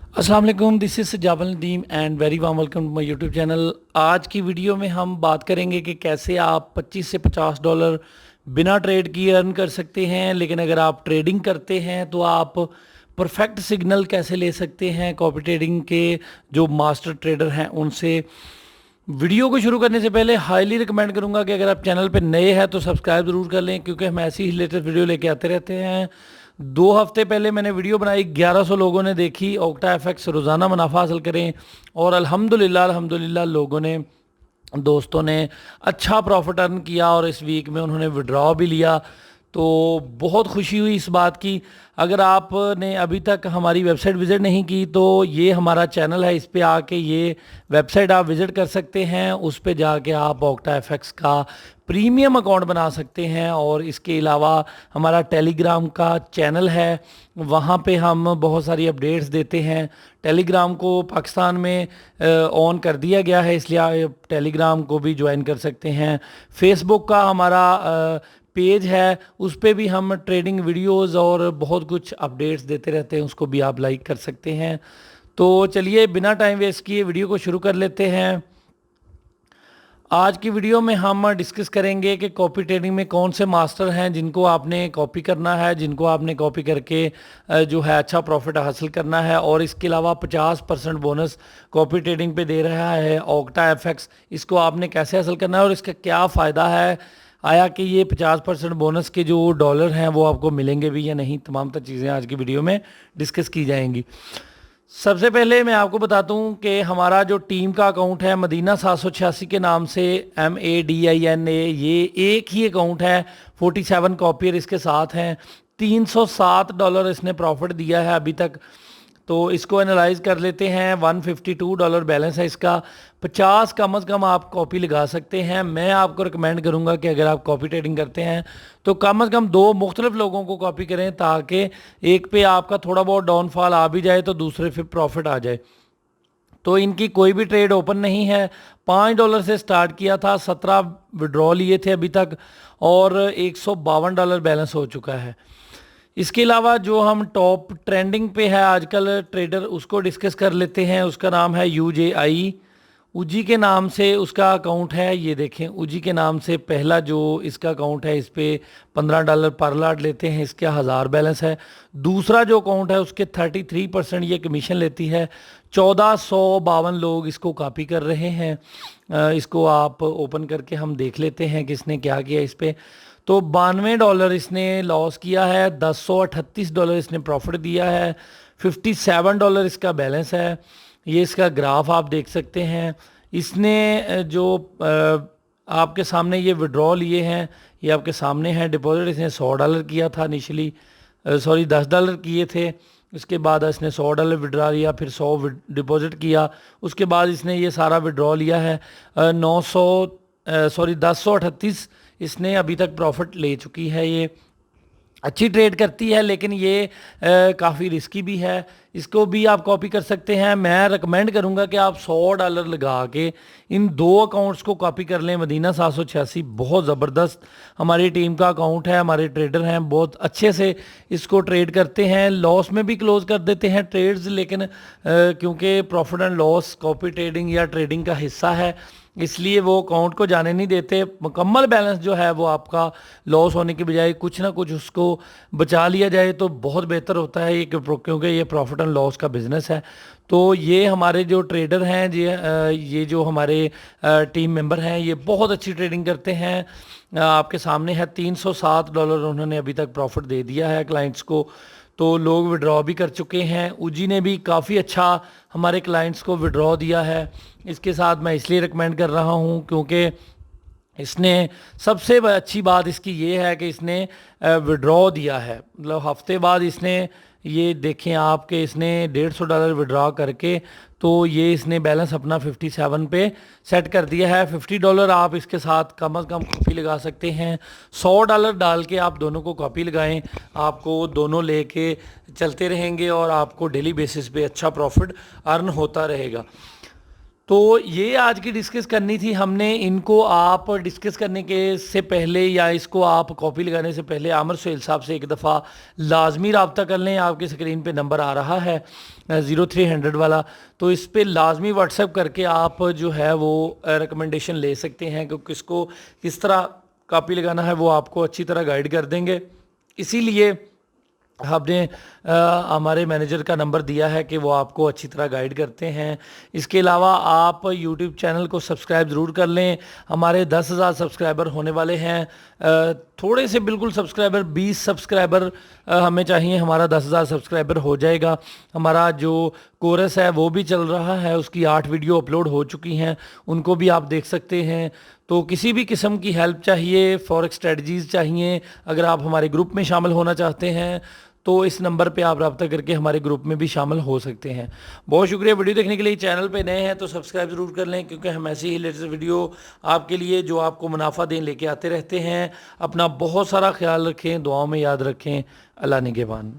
अस्सलाम वालेकुम, this is Sajab Al Nadeem and very warm welcome to my YouTube channel. आज की वीडियो में हम बात करेंगे कि कैसे आप 25 से $50 बिना ट्रेड किए अर्न कर सकते हैं। लेकिन अगर आप ट्रेडिंग करते हैं तो आप परफेक्ट सिग्नल कैसे ले सकते हैं कॉपी ट्रेडिंग के जो मास्टर ट्रेडर हैं उनसे। वीडियो को शुरू करने से पहले हाईली रिकमेंड करूंगा कि अगर आप चैनल पर नए हैं तो सब्सक्राइब ज़रूर कर लें, क्योंकि हम ऐसी ही लेटेस्ट वीडियो लेके आते रहते हैं। 2 हफ्ते पहले मैंने वीडियो बनाई, 1100 लोगों ने देखी, ऑक्टा एफएक्स रोज़ाना मुनाफा हासिल करें, और अल्हम्दुलिल्लाह लोगों ने, दोस्तों ने अच्छा प्रॉफिट अर्न किया और इस वीक में उन्होंने विड्रॉ भी लिया। तो बहुत खुशी हुई इस बात की। अगर आपने अभी तक हमारी वेबसाइट विज़िट नहीं की तो ये हमारा चैनल है, इस पे आके ये वेबसाइट आप विज़िट कर सकते हैं। उस पे जाके आप ऑक्टा एफएक्स का प्रीमियम अकाउंट बना सकते हैं। और इसके अलावा हमारा टेलीग्राम का चैनल है, वहाँ पे हम बहुत सारी अपडेट्स देते हैं। टेलीग्राम को पाकिस्तान में ऑन कर दिया गया है, इसलिए आप टेलीग्राम को भी ज्वाइन कर सकते हैं। फेसबुक का हमारा पेज है, उस पे भी हम ट्रेडिंग वीडियोस और बहुत कुछ अपडेट्स देते रहते हैं, उसको भी आप लाइक कर सकते हैं। तो चलिए बिना टाइम वेस्ट किए वीडियो को शुरू कर लेते हैं। आज की वीडियो में हम डिस्कस करेंगे कि कॉपी ट्रेडिंग में कौन से मास्टर हैं जिनको आपने कॉपी करना है, जिनको आपने कॉपी करके जो है अच्छा प्रॉफिट हासिल करना है। और इसके अलावा 50% बोनस कॉपी ट्रेडिंग पे दे रहा है ऑक्टा एफएक्स, इसको आपने कैसे हासिल करना है और इसका क्या फ़ायदा है, आया कि ये 50% बोनस के जो डॉलर हैं वो आपको मिलेंगे भी या नहीं। तमाम तर चीज़ें आज की वीडियो में डिस्कस की जाएंगी। सबसे पहले मैं आपको बताता हूँ कि हमारा जो टीम का अकाउंट है मदीना 786 के नाम से, MADINA, ये एक ही अकाउंट है। 47 कॉपियर इसके साथ हैं। $307 इसने प्रॉफिट दिया है अभी तक। तो इसको एनालाइज कर लेते हैं। $152 बैलेंस है इसका। 50 कम से कम आप कॉपी लगा सकते हैं। मैं आपको रिकमेंड करूंगा कि अगर आप कॉपी ट्रेडिंग करते हैं तो कम से कम 2 मुख्तलिफ लोगों को कॉपी करें, ताकि एक पे आपका थोड़ा बहुत डाउनफॉल आ भी जाए तो दूसरे पे प्रॉफिट आ जाए। तो इनकी कोई भी ट्रेड ओपन नहीं है। $5 से स्टार्ट किया था, 17 विड्रॉ लिए थे अभी तक, और $152 बैलेंस हो चुका है। इसके अलावा जो हम टॉप ट्रेंडिंग पे है आजकल ट्रेडर, उसको डिस्कस कर लेते हैं। उसका नाम है UJI, उजी के नाम से उसका अकाउंट है। ये देखें, उजी के नाम से पहला जो इसका अकाउंट है, इस पे $15 पर लॉट लेते हैं, इसका 1000 बैलेंस है। दूसरा जो अकाउंट है उसके 33% ये कमीशन लेती है। 1452 लोग इसको कॉपी कर रहे हैं। इसको आप ओपन करके हम देख लेते हैं किसने क्या किया इस पे। तो $92 इसने लॉस किया है, $1038 इसने प्रॉफिट दिया है, $57 इसका बैलेंस है। ये इसका ग्राफ आप देख सकते हैं। इसने जो आपके सामने ये विड्रॉ लिए हैं, ये आपके सामने हैं। डिपॉजिट इसने $100 किया था इनिशली, सॉरी $10 किए थे। उसके बाद इसने $100 विड्रॉ लिया, फिर 100 डिपॉजिट किया। उसके बाद इसने ये सारा विड्रॉ लिया है। 1038 इसने अभी तक प्रॉफिट ले चुकी है। ये अच्छी ट्रेड करती है, लेकिन ये काफ़ी रिस्की भी है। इसको भी आप कॉपी कर सकते हैं। मैं रिकमेंड करूंगा कि आप $100 लगा के इन 2 अकाउंट्स को कॉपी कर लें। मदीना 786 बहुत ज़बरदस्त हमारी टीम का अकाउंट है, हमारे ट्रेडर हैं, बहुत अच्छे से इसको ट्रेड करते हैं। लॉस में भी क्लोज कर देते हैं ट्रेड्स, लेकिन क्योंकि profit and loss copy trading या ट्रेडिंग का हिस्सा है, इसलिए वो अकाउंट को जाने नहीं देते। मुकम्मल बैलेंस जो है वो आपका लॉस होने के बजाय कुछ ना कुछ उसको बचा लिया जाए तो बहुत बेहतर होता है, ये क्योंकि ये प्रॉफिट एंड लॉस का बिज़नेस है। तो ये हमारे जो ट्रेडर हैं, ये जो हमारे टीम मेंबर हैं, ये बहुत अच्छी ट्रेडिंग करते हैं। आपके सामने है $307 उन्होंने अभी तक प्रॉफिट दे दिया है क्लाइंट्स को। तो लोग विड्रॉ भी कर चुके हैं। उजी ने भी काफ़ी अच्छा हमारे क्लाइंट्स को विड्रॉ दिया है। इसके साथ मैं इसलिए रिकमेंड कर रहा हूँ क्योंकि इसने, सबसे अच्छी बात इसकी ये है कि इसने विड्रॉ दिया है, मतलब हफ्ते बाद इसने, ये देखें आप कि इसने $150 विड्रॉ करके, तो ये इसने बैलेंस अपना 57 पे सेट कर दिया है। $50 आप इसके साथ कम से कम कॉपी लगा सकते हैं। $100 डाल के आप दोनों को कॉपी लगाएं, आपको दोनों लेके चलते रहेंगे और आपको डेली बेसिस पे अच्छा प्रॉफिट अर्न होता रहेगा। तो ये आज की डिस्कस करनी थी हमने। इनको आप डिस्कस करने के से पहले या इसको आप कॉपी लगाने से पहले आमिर सुहेल साहब से एक दफ़ा लाजमी रब्ता कर लें। आपकी स्क्रीन पे नंबर आ रहा है 0300 वाला, तो इस पे लाजमी व्हाट्सएप करके आप जो है वो रिकमेंडेशन ले सकते हैं कि किसको किस तरह कॉपी लगाना है, वो आपको अच्छी तरह गाइड कर देंगे। इसीलिए आपने हमारे मैनेजर का नंबर दिया है कि वो आपको अच्छी तरह गाइड करते हैं। इसके अलावा आप यूट्यूब चैनल को सब्सक्राइब ज़रूर कर लें। हमारे 10,000 सब्सक्राइबर होने वाले हैं। थोड़े से बिल्कुल सब्सक्राइबर 20 सब्सक्राइबर हमें चाहिए, हमारा 10,000 सब्सक्राइबर हो जाएगा। हमारा जो कोरस है वो भी चल रहा है, उसकी 8 वीडियो अपलोड हो चुकी हैं, उनको भी आप देख सकते हैं। तो किसी भी किस्म की हेल्प चाहिए, फॉरेक्स स्ट्रेटजीज़ चाहिए, अगर आप हमारे ग्रुप में शामिल होना चाहते हैं तो इस नंबर पे आप रब्ता करके हमारे ग्रुप में भी शामिल हो सकते हैं। बहुत शुक्रिया वीडियो देखने के लिए। चैनल पे नए हैं तो सब्सक्राइब ज़रूर कर लें, क्योंकि हम ऐसी ही लेटेस्ट वीडियो आपके लिए जो आपको मुनाफा दें लेके आते रहते हैं। अपना बहुत सारा ख्याल रखें, दुआओं में याद रखें। अल्लाह निगहबान।